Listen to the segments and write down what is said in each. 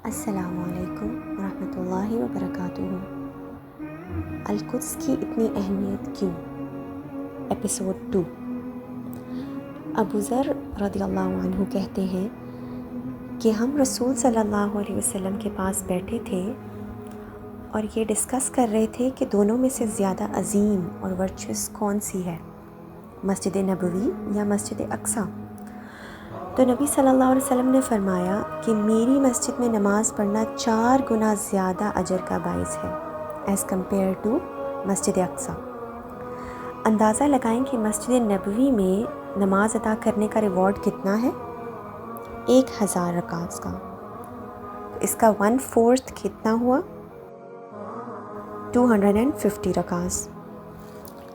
السلام علیکم ورحمۃ اللہ وبرکاتہ۔ القدس کی اتنی اہمیت کیوں؟ ایپیسوڈ 2۔ ابو ذر رضی اللہ عنہ کہتے ہیں کہ ہم رسول صلی اللہ علیہ وسلم کے پاس بیٹھے تھے اور یہ ڈسکس کر رہے تھے کہ دونوں میں سے زیادہ عظیم اور ورچوس کون سی ہے، مسجد نبوی یا مسجد اقصی؟ تو نبی صلی اللہ علیہ وسلم نے فرمایا کہ میری مسجد میں نماز پڑھنا 4 گنا زیادہ اجر کا باعث ہے ایز کمپیئر ٹو مسجد اقصی۔ اندازہ لگائیں کہ مسجد نبوی میں نماز ادا کرنے کا ریوارڈ کتنا ہے؟ 1000 رکعت کا۔ اس کا 1/4 کتنا ہوا؟ 250 رکعت۔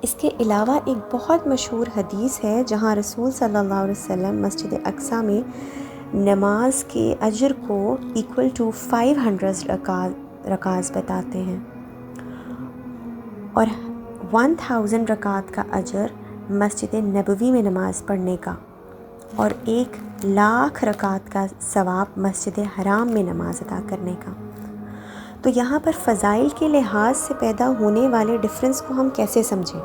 اس کے علاوہ ایک بہت مشہور حدیث ہے جہاں رسول صلی اللہ علیہ وسلم مسجد اقصی میں نماز کے اجر کو ایکول ٹو 500 رکعت بتاتے ہیں، اور 1000 رکعت کا اجر مسجد نبوی میں نماز پڑھنے کا، اور 1,00,000 رکعت کا ثواب مسجد حرام میں نماز ادا کرنے کا۔ تو یہاں پر فضائل کے لحاظ سے پیدا ہونے والے ڈفرینس کو ہم کیسے سمجھیں؟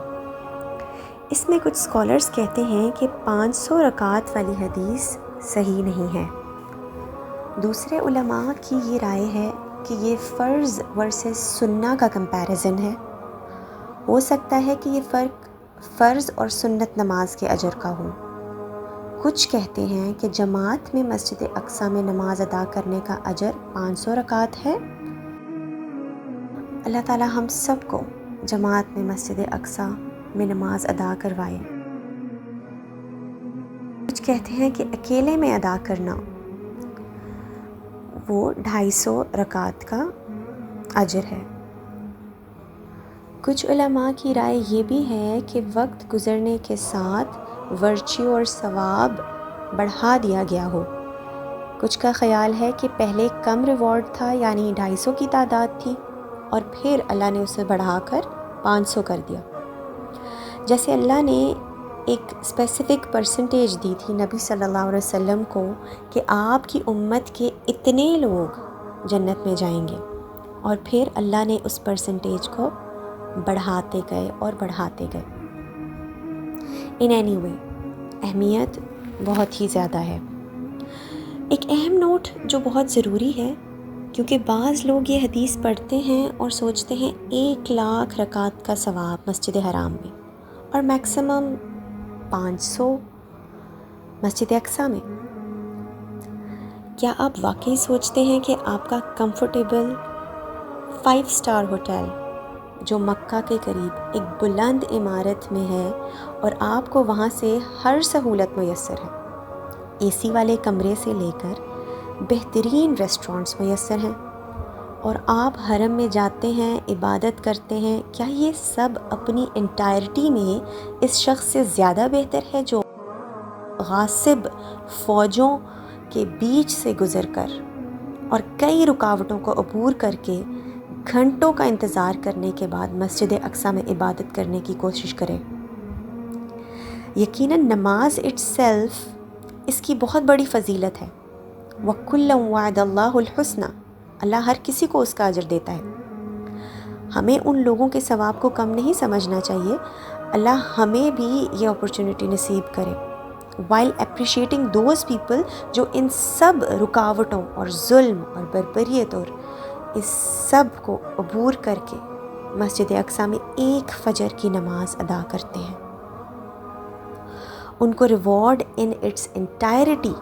اس میں کچھ اسکالرز کہتے ہیں کہ 500 رکعت والی حدیث صحیح نہیں ہے۔ دوسرے علماء کی یہ رائے ہے کہ یہ فرض ورسز سنہ کا کمپیریزن ہے۔ ہو سکتا ہے کہ یہ فرق فرض اور سنت نماز کے اجر کا ہو۔ کچھ کہتے ہیں کہ جماعت میں مسجد اقصی میں نماز ادا کرنے کا اجر 500 رکعت ہے۔ اللہ تعالی ہم سب کو جماعت میں مسجد اقصی میں نماز ادا کروائے۔ کچھ کہتے ہیں کہ اکیلے میں ادا کرنا وہ 250 رکعت کا اجر ہے۔ کچھ علماء کی رائے یہ بھی ہے کہ وقت گزرنے کے ساتھ ورچیو اور ثواب بڑھا دیا گیا ہو۔ کچھ کا خیال ہے کہ پہلے کم ریوارڈ تھا، یعنی 250 کی تعداد تھی، اور پھر اللہ نے اسے بڑھا کر 500 کر دیا۔ جیسے اللہ نے ایک اسپیسیفک پرسنٹیج دی تھی نبی صلی اللہ علیہ وسلم کو کہ آپ کی امت کے اتنے لوگ جنت میں جائیں گے، اور پھر اللہ نے اس پرسنٹیج کو بڑھاتے گئے اور بڑھاتے گئے۔ ان اینی وے اہمیت بہت ہی زیادہ ہے۔ ایک اہم نوٹ جو بہت ضروری ہے، کیونکہ بعض لوگ یہ حدیث پڑھتے ہیں اور سوچتے ہیں 1,00,000 رکعت کا ثواب مسجد حرام میں اور میکسیمم 500 مسجد اقصی میں۔ کیا آپ واقعی سوچتے ہیں کہ آپ کا کمفرٹیبل 5 اسٹار ہوٹل جو مکہ کے قریب ایک بلند عمارت میں ہے، اور آپ کو وہاں سے ہر سہولت میسر ہے، اے سی والے کمرے سے لے کر بہترین ریسٹورنٹس میسر ہیں، اور آپ حرم میں جاتے ہیں، عبادت کرتے ہیں، کیا یہ سب اپنی انٹائرٹی میں اس شخص سے زیادہ بہتر ہے جو غاصب فوجوں کے بیچ سے گزر کر اور کئی رکاوٹوں کو عبور کر کے گھنٹوں کا انتظار کرنے کے بعد مسجد اقصی میں عبادت کرنے کی کوشش کرے؟ یقیناً نماز اٹ سیلف اس کی بہت بڑی فضیلت ہے۔ وَكُلًّا وَعَدَ اللَّهُ الْحُسْنَى، اللہ ہر کسی کو اس کا اجر دیتا ہے۔ ہمیں ان لوگوں کے ثواب کو کم نہیں سمجھنا چاہیے۔ اللہ ہمیں بھی یہ اپرچونٹی نصیب کرے، while appreciating those people جو ان سب رکاوٹوں اور ظلم اور بربریت اور اس سب کو عبور کر کے مسجد اقصی میں ایک فجر کی نماز ادا کرتے ہیں۔ ان کو ریوارڈ ان اٹس انٹائرٹی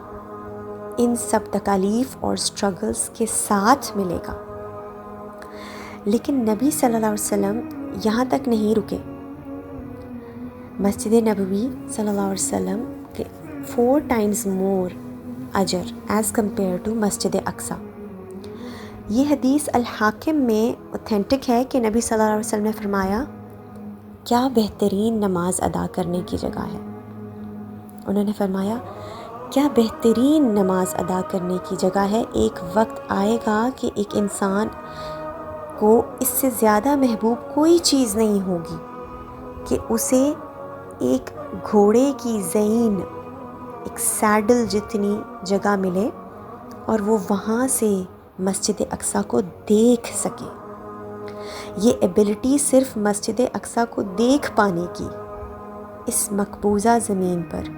ان سب تکالیف اور سٹرگلز کے ساتھ ملے گا۔ لیکن نبی صلی اللہ علیہ وسلم یہاں تک نہیں رکے۔ مسجد نبوی صلی اللہ علیہ وسلم کے 4 times مور اجر ایز کمپیئر ٹو مسجد اقصی۔ یہ حدیث الحاکم میں اوتھینٹک ہے کہ نبی صلی اللہ علیہ وسلم نے فرمایا، کیا بہترین نماز ادا کرنے کی جگہ ہے؟ انہوں نے فرمایا، کیا بہترین نماز ادا کرنے کی جگہ ہے؟ ایک وقت آئے گا کہ ایک انسان کو اس سے زیادہ محبوب کوئی چیز نہیں ہوگی کہ اسے ایک گھوڑے کی زین، ایک سیڈل جتنی جگہ ملے، اور وہ وہاں سے مسجد اقصیٰ کو دیکھ سکے. یہ ایبلٹی صرف مسجد اقصیٰ کو دیکھ پانے کی اس مقبوضہ زمین پر.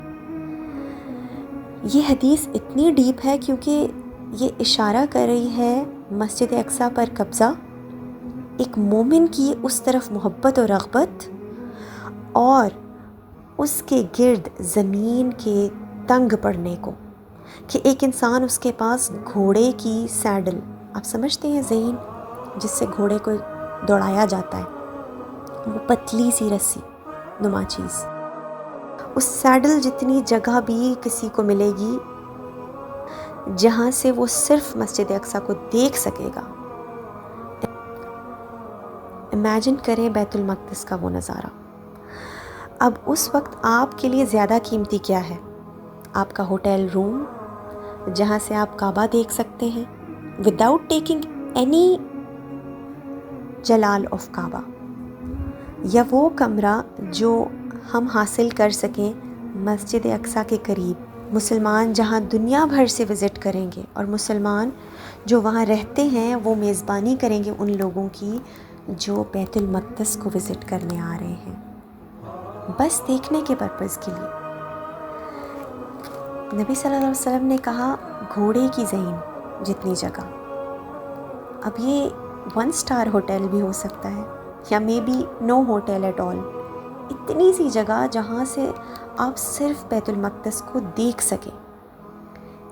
یہ حدیث اتنی ڈیپ ہے کیونکہ یہ اشارہ کر رہی ہے مسجد اقصیٰ پر قبضہ، ایک مومن کی اس طرف محبت و رغبت، اور اس کے گرد زمین کے تنگ پڑنے کو، کہ ایک انسان اس کے پاس گھوڑے کی سیڈل، آپ سمجھتے ہیں زین جس سے گھوڑے کو دوڑایا جاتا ہے، وہ پتلی سی رسی نما چیز، اس سیڈل جتنی جگہ بھی کسی کو ملے گی جہاں سے وہ صرف مسجد اقصیٰ کو دیکھ سکے گا. امیجن کریں بیت المقدس کا وہ نظارہ. اب اس وقت آپ کے لیے زیادہ قیمتی کیا ہے؟ آپ کا ہوٹل روم جہاں سے آپ کعبہ دیکھ سکتے ہیں وداؤٹ ٹیکنگ اینی جلال آف کعبہ، یا وہ کمرہ جو ہم حاصل کر سکیں مسجد اقصیٰ کے قریب. مسلمان جہاں دنیا بھر سے وزٹ کریں گے، اور مسلمان جو وہاں رہتے ہیں وہ میزبانی کریں گے ان لوگوں کی جو بیت المقدس کو وزٹ کرنے آ رہے ہیں بس دیکھنے کے پرپز کے لیے. نبی صلی اللہ علیہ وسلم نے کہا گھوڑے کی زین جتنی جگہ. اب یہ 1 اسٹار ہوٹل بھی ہو سکتا ہے، یا may be no hotel at all. اتنی سی جگہ جہاں سے آپ صرف بیت المقدس کو دیکھ سکیں.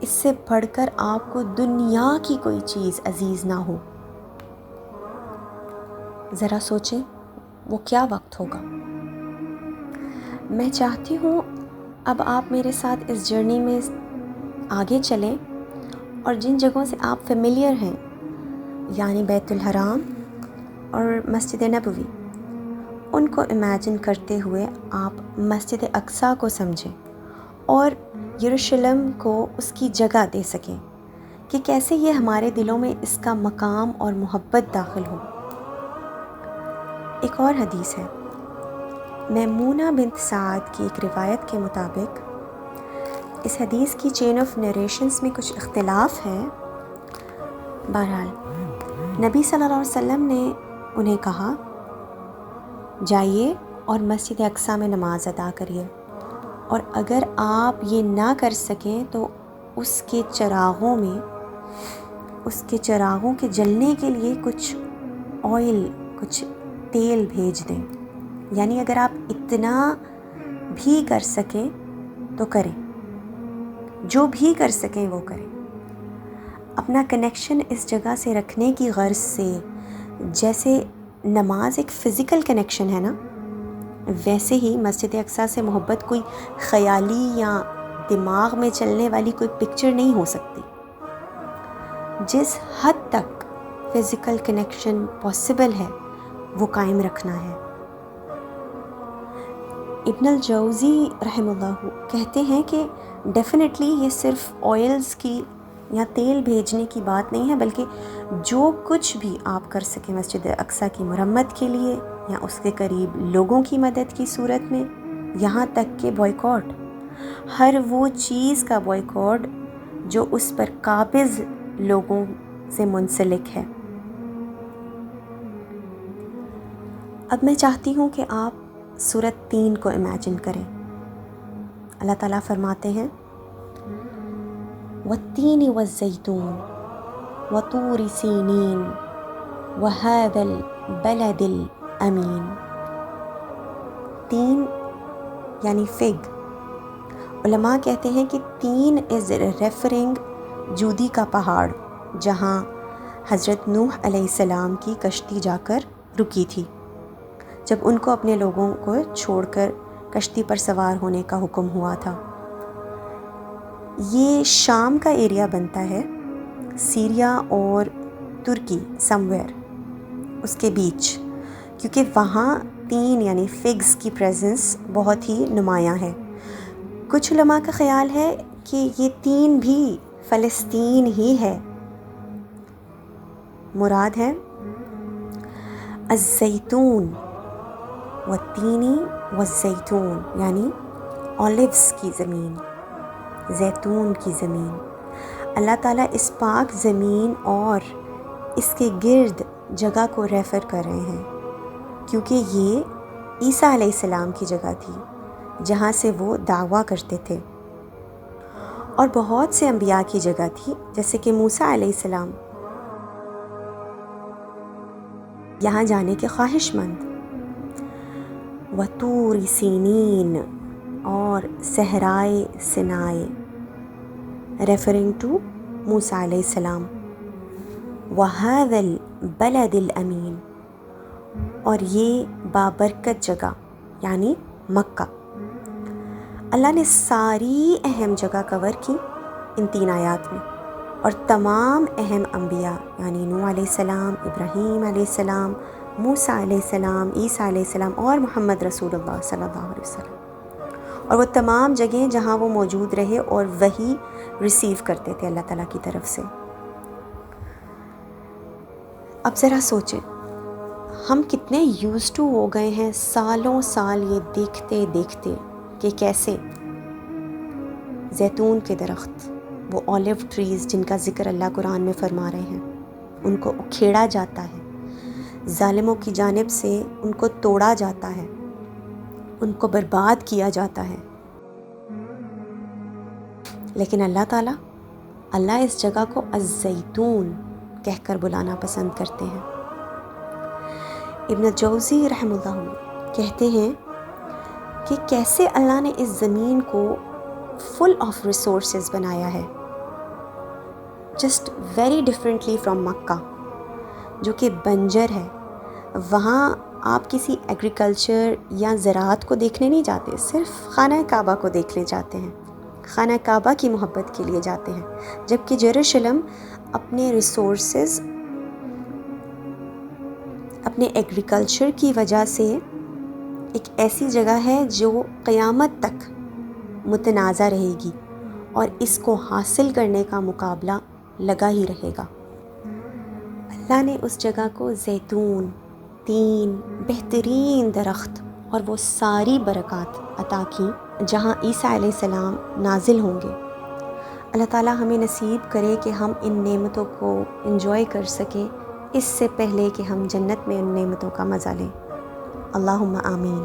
اس سے بڑھ کر آپ کو دنیا کی کوئی چیز عزیز نہ ہو. ذرا سوچیں وہ کیا وقت ہوگا. میں چاہتی ہوں اب آپ میرے ساتھ اس جرنی میں آگے چلیں، اور جن جگہوں سے آپ فیملیئر ہیں، یعنی بیت الحرام اور مسجد نبوی، ان کو امیجن کرتے ہوئے آپ مسجد اقصیٰ کو سمجھیں اور یروشلم کو اس کی جگہ دے سکیں کہ کیسے یہ ہمارے دلوں میں اس کا مقام اور محبت داخل ہو. ایک اور حدیث ہے، میمونہ بنت سعد کی ایک روایت کے مطابق. اس حدیث کی چین آف نریشنز میں کچھ اختلاف ہے. بہرحال نبی صلی اللہ علیہ وسلم نے انہیں کہا جائیے اور مسجد اقصیٰ میں نماز ادا کریے، اور اگر آپ یہ نہ کر سکیں تو اس کے چراغوں کے جلنے کے لیے کچھ آئل، کچھ تیل بھیج دیں. یعنی اگر آپ اتنا بھی کر سکیں تو کریں، جو بھی کر سکیں وہ کریں. اپنا کنیکشن اس جگہ سے رکھنے کی غرض سے، جیسے نماز ایک فزیکل کنیکشن ہے نا، ویسے ہی مسجد اقصیٰ سے محبت کوئی خیالی یا دماغ میں چلنے والی کوئی پکچر نہیں ہو سکتی. جس حد تک فزیکل کنیکشن پاسبل ہے وہ قائم رکھنا ہے. ابن الجوزی رحمہ اللہ کہتے ہیں کہ ڈیفینیٹلی یہ صرف آئلز کی یا تیل بھیجنے کی بات نہیں ہے، بلکہ جو کچھ بھی آپ کر سکیں مسجد اقصیٰ کی مرمت کے لیے یا اس کے قریب لوگوں کی مدد کی صورت میں، یہاں تک کہ بوائیکاٹ، ہر وہ چیز کا بوائیکاٹ جو اس پر قابض لوگوں سے منسلک ہے. اب میں چاہتی ہوں کہ آپ سورۃ 3 کو امیجن کریں. اللہ تعالیٰ فرماتے ہیں وَالتِّينِ وَالزَّيْتُونِ وَطُورِ سِينِينَ وَهَذَا الْبَلَدِ الْأَمِينِ. تین یعنی فگ. علماء کہتے ہیں کہ تین از ریفرنگ جودی کا پہاڑ جہاں حضرت نوح علیہ السلام کی کشتی جا کر رکی تھی جب ان کو اپنے لوگوں کو چھوڑ کر کشتی پر سوار ہونے کا حکم ہوا تھا. یہ شام کا ایریا بنتا ہے، سیریا اور ترکی سمویر اس کے بیچ، کیونکہ وہاں تین یعنی فگز کی پریزنس بہت ہی نمایاں ہے. کچھ علماء کا خیال ہے کہ یہ تین بھی فلسطین ہی ہے. مراد ہے الزیتون والتینی والزیتون، یعنی اولیوز کی زمین، زیتون کی زمین. اللہ تعالیٰ اس پاک زمین اور اس کے گرد جگہ کو ریفر کر رہے ہیں، کیونکہ یہ عیسیٰ علیہ السلام کی جگہ تھی جہاں سے وہ دعویٰ کرتے تھے، اور بہت سے انبیاء کی جگہ تھی، جیسے کہ موسیٰ علیہ السلام یہاں جانے کے خواہش مند، وطور سینین اور صحرائے سینائے ریفرنگ ٹو موسیٰ علیہ السلام، وَهَذَا الْبَلَدِ الْأَمِينَ، اور یہ بابرکت جگہ یعنی مکہ۔ اللہ نے ساری اہم جگہ کور کی ان 3 آیات میں، اور تمام اہم انبیاء یعنی نوح علیہ السلام، ابراہیم علیہ السلام، موسیٰ علیہ السلام، عیسیٰ علیہ السلام اور محمد رسول اللہ صلی اللہ علیہ وسلم، اور وہ تمام جگہیں جہاں وہ موجود رہے اور وحی ریسیو کرتے تھے اللہ تعالیٰ کی طرف سے۔ اب ذرا سوچیں، ہم کتنے یوزڈ ٹو ہو گئے ہیں سالوں سال یہ دیکھتے دیکھتے کہ کیسے زیتون کے درخت، وہ اولیو ٹریز جن کا ذکر اللہ قرآن میں فرما رہے ہیں، ان کو اکھیڑا جاتا ہے، ظالموں کی جانب سے ان کو توڑا جاتا ہے، ان کو برباد کیا جاتا ہے، لیکن اللہ تعالیٰ اس جگہ کو الزیتون کہہ کر بلانا پسند کرتے ہیں۔ ابن جوزی رحم اللہ کہتے ہیں کہ کیسے اللہ نے اس زمین کو فل آف ریسورسز بنایا ہے، جسٹ ویری ڈفرینٹلی فرام مکہ جو کہ بنجر ہے۔ وہاں آپ کسی ایگریکلچر یا زراعت کو دیکھنے نہیں جاتے، صرف خانہ کعبہ کو دیکھنے جاتے ہیں، خانہ کعبہ کی محبت کے لیے جاتے ہیں، جبکہ یروشلم اپنے ریسورسز، اپنے ایگریکلچر کی وجہ سے ایک ایسی جگہ ہے جو قیامت تک متنازع رہے گی، اور اس کو حاصل کرنے کا مقابلہ لگا ہی رہے گا۔ اللہ نے اس جگہ کو زیتون، تین، بہترین درخت اور وہ ساری برکات عطا کی جہاں عیسیٰ علیہ السلام نازل ہوں گے۔ اللہ تعالیٰ ہمیں نصیب کرے کہ ہم ان نعمتوں کو انجوائے کر سکیں اس سے پہلے کہ ہم جنت میں ان نعمتوں کا مزہ لیں۔ اللہم آمین۔